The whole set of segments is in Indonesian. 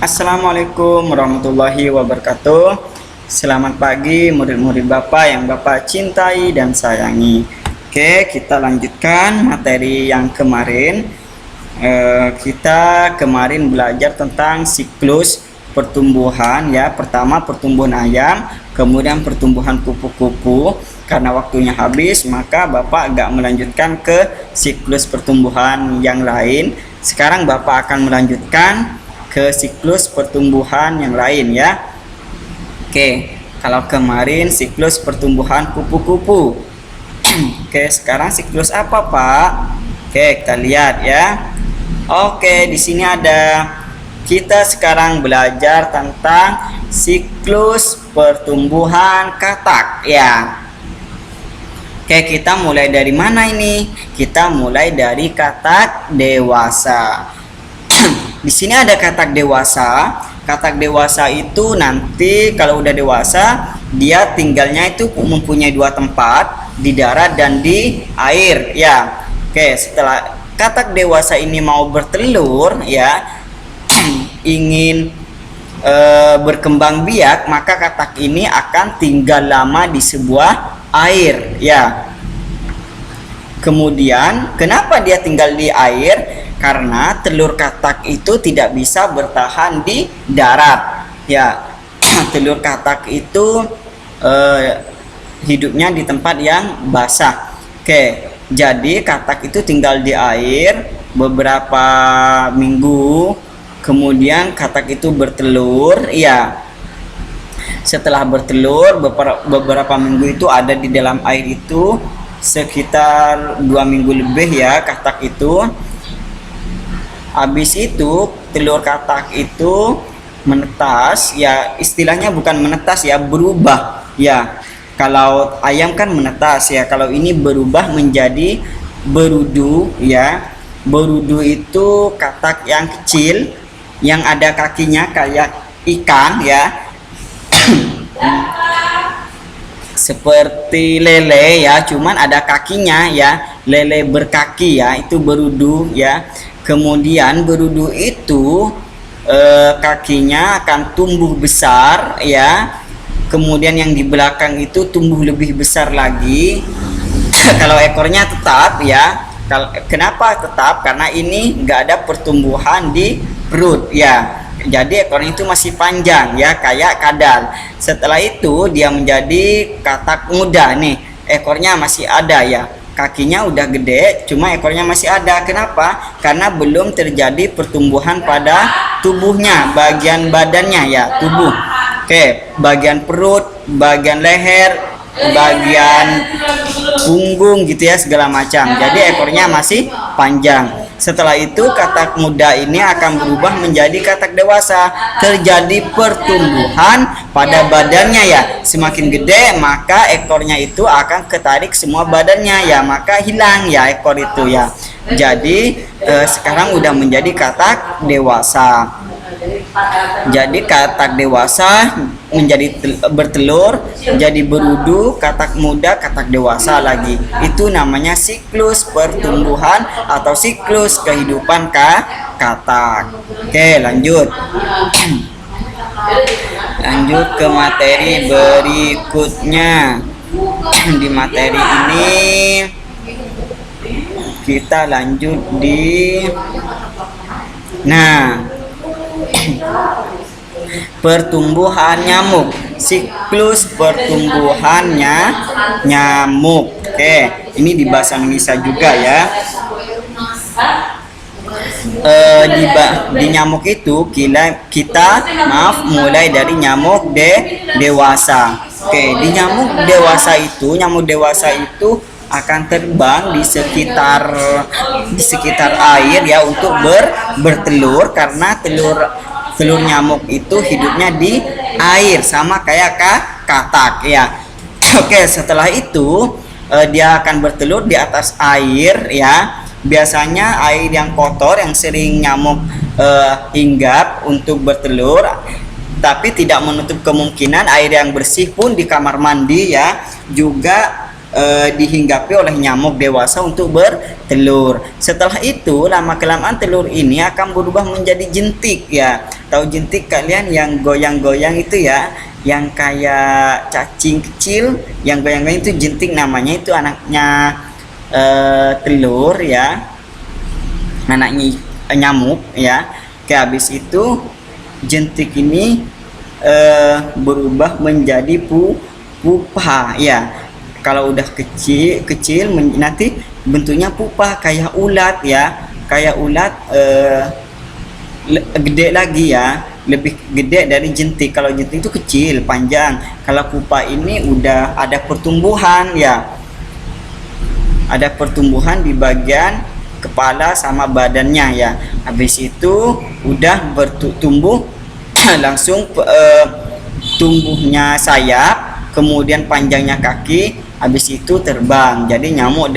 Assalamualaikum warahmatullahi wabarakatuh. Selamat pagi murid-murid Bapak yang Bapak cintai dan sayangi. Oke, kita lanjutkan materi yang kemarin. Kita kemarin belajar tentang siklus pertumbuhan ya. Pertama pertumbuhan ayam, kemudian pertumbuhan kupu-kupu. Karena waktunya habis, maka Bapak agak melanjutkan ke siklus pertumbuhan yang lain. Sekarang Bapak akan melanjutkan ke siklus pertumbuhan yang lain ya. Oke, kalau kemarin siklus pertumbuhan kupu-kupu. Oke, sekarang siklus apa, Pak? Oke, kita lihat ya. Oke, di sini ada, kita sekarang belajar tentang siklus pertumbuhan katak ya. Oke, kita mulai dari mana ini? Kita mulai dari katak dewasa. Di sini ada katak dewasa. Katak dewasa itu nanti kalau udah dewasa, dia tinggalnya itu mempunyai dua tempat, di darat dan di air ya. Oke, setelah katak dewasa ini mau bertelur ya, ingin berkembang biak, maka katak ini akan tinggal lama di sebuah air ya. Kemudian kenapa dia tinggal di air? Karena telur katak itu tidak bisa bertahan di darat ya. Telur katak itu hidupnya di tempat yang basah. Oke, jadi katak itu tinggal di air beberapa minggu, kemudian katak itu bertelur ya. Setelah bertelur beberapa minggu itu ada di dalam air itu sekitar 2 minggu lebih ya katak itu. Habis itu telur katak itu menetas ya, istilahnya bukan menetas ya, berubah ya. Kalau ayam kan menetas ya, kalau ini berubah menjadi berudu ya. Berudu itu katak yang kecil yang ada kakinya kayak ikan ya. Seperti lele ya, cuman ada kakinya ya, lele berkaki ya, itu berudu ya. Kemudian berudu itu kakinya akan tumbuh besar ya. Kemudian yang di belakang itu tumbuh lebih besar lagi. Kalau ekornya tetap ya. Kenapa tetap? Karena ini nggak ada pertumbuhan di perut ya. Jadi ekornya itu masih panjang ya, kayak kadal. Setelah itu dia menjadi katak muda nih. Ekornya masih ada ya. Kakinya udah gede, cuma ekornya masih ada. Kenapa? Karena belum terjadi pertumbuhan pada tubuhnya, bagian badannya ya, tubuh. Oke, bagian perut, bagian leher, bagian punggung gitu ya, segala macam. Jadi ekornya masih panjang. Setelah itu katak muda ini akan berubah menjadi katak dewasa. Terjadi pertumbuhan pada badannya ya. Semakin gede maka ekornya itu akan ketarik semua badannya ya, maka hilang ya ekor itu ya. Jadi sekarang udah menjadi katak dewasa. Jadi katak dewasa menjadi bertelur, jadi berudu, katak muda, katak dewasa lagi. Itu namanya siklus pertumbuhan atau siklus kehidupan katak. Oke, lanjut. Lanjut ke materi berikutnya. Di materi ini kita lanjut di pertumbuhan nyamuk, siklus pertumbuhannya nyamuk. Oke, ini di bahasa Indonesia juga ya. Di nyamuk itu kita mulai dari nyamuk dewasa. Oke, di nyamuk dewasa itu akan terbang di sekitar air ya untuk bertelur, karena telur nyamuk itu hidupnya di air sama kayak katak ya. Oke, setelah itu dia akan bertelur di atas air ya. Biasanya air yang kotor yang sering nyamuk hinggap untuk bertelur, tapi tidak menutup kemungkinan air yang bersih pun di kamar mandi ya juga dihinggapi oleh nyamuk dewasa untuk bertelur. Setelah itu lama kelamaan telur ini akan berubah menjadi jentik ya. Tahu jentik kalian yang goyang-goyang itu ya, yang kayak cacing kecil yang goyang-goyang itu jentik namanya, itu anaknya telur ya, anaknya nyamuk ya. Oke, habis itu jentik ini berubah menjadi pupa ya. Kalau udah kecil nanti bentuknya pupa kayak ulat ya, kayak ulat gede lagi ya, lebih gede dari jentik. Kalau jentik itu kecil panjang, kalau pupa ini udah ada pertumbuhan ya, ada pertumbuhan di bagian kepala sama badannya ya. Habis itu udah bertumbuh langsung tumbuhnya sayap, kemudian panjangnya kaki, habis itu terbang jadi nyamuk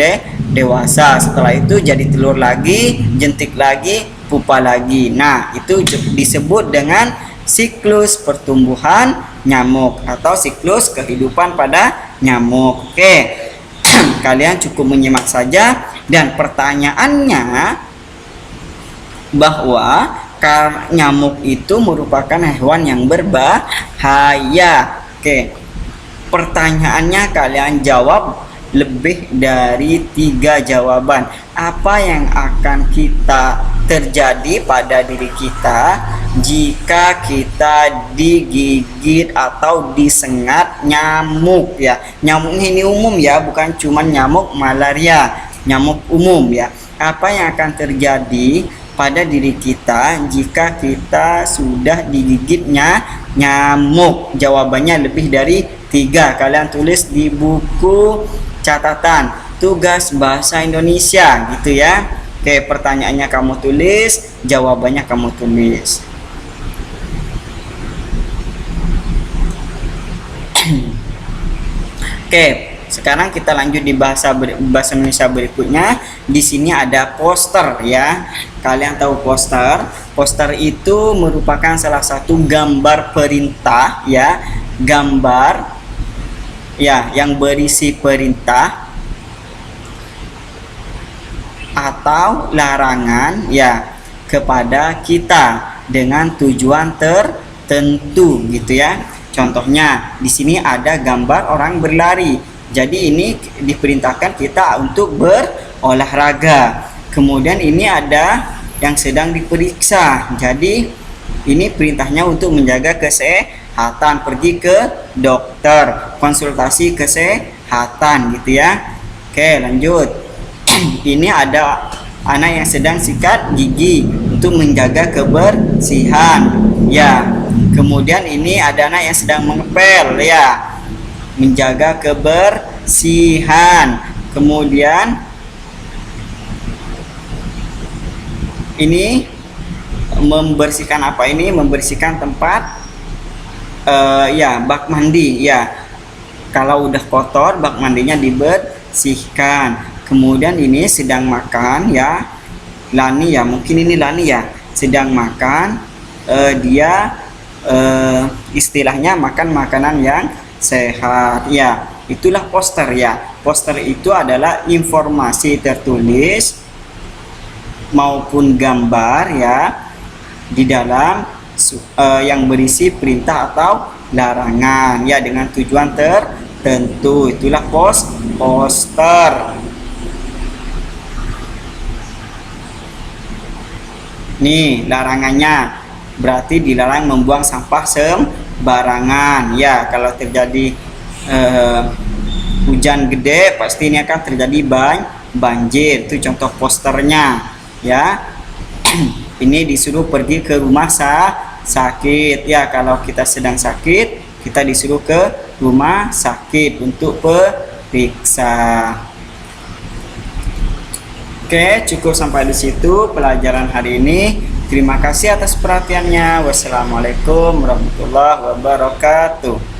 dewasa. Setelah itu jadi telur lagi, jentik lagi, pupa lagi. Nah, itu disebut dengan siklus pertumbuhan nyamuk atau siklus kehidupan pada nyamuk. Oke, kalian cukup menyimak saja. Dan pertanyaannya bahwa nyamuk itu merupakan hewan yang berbahaya. Oke, pertanyaannya kalian jawab lebih dari 3 jawaban. Apa yang akan kita terjadi pada diri kita jika kita digigit atau disengat nyamuk ya? Nyamuknya ini umum ya, bukan cuma nyamuk malaria, nyamuk umum ya. Apa yang akan terjadi pada diri kita jika kita sudah digigitnya nyamuk? Jawabannya lebih dari 3. Kalian tulis di buku catatan tugas bahasa Indonesia gitu ya. Oke, pertanyaannya kamu tulis, jawabannya kamu tulis. Oke, sekarang kita lanjut di bahasa Indonesia berikutnya. Di sini ada poster ya. Kalian tahu poster? Poster itu merupakan salah satu gambar perintah ya, gambar ya yang berisi perintah atau larangan ya kepada kita dengan tujuan tertentu gitu ya. Contohnya di sini ada gambar orang berlari. Jadi ini diperintahkan kita untuk berolahraga. Kemudian ini ada yang sedang diperiksa. Jadi ini perintahnya untuk menjaga kesehatan, pergi ke dokter, konsultasi kesehatan gitu ya. Oke, lanjut. Ini ada anak yang sedang sikat gigi untuk menjaga kebersihan ya. Kemudian ini ada anak yang sedang mengepel ya, menjaga kebersihan. Kemudian ini membersihkan apa ini? Membersihkan tempat ya, bak mandi ya. Kalau udah kotor bak mandinya dibersihkan. Kemudian ini sedang makan ya, Lani ya, mungkin ini Lani ya, sedang makan. Dia istilahnya makan makanan yang sehat ya. Itulah poster ya. Poster itu adalah informasi tertulis maupun gambar ya di dalam yang berisi perintah atau larangan ya dengan tujuan tertentu. Itulah poster. Nih larangannya, berarti dilarang membuang sampah sembarangan ya. Kalau terjadi hujan gede pasti ini akan terjadi banjir. Itu contoh posternya ya. Ini disuruh pergi ke rumah sakit ya. Kalau kita sedang sakit kita disuruh ke rumah sakit untuk periksa. Oke, cukup sampai di situ pelajaran hari ini. Terima kasih atas perhatiannya. Wassalamualaikum warahmatullahi wabarakatuh.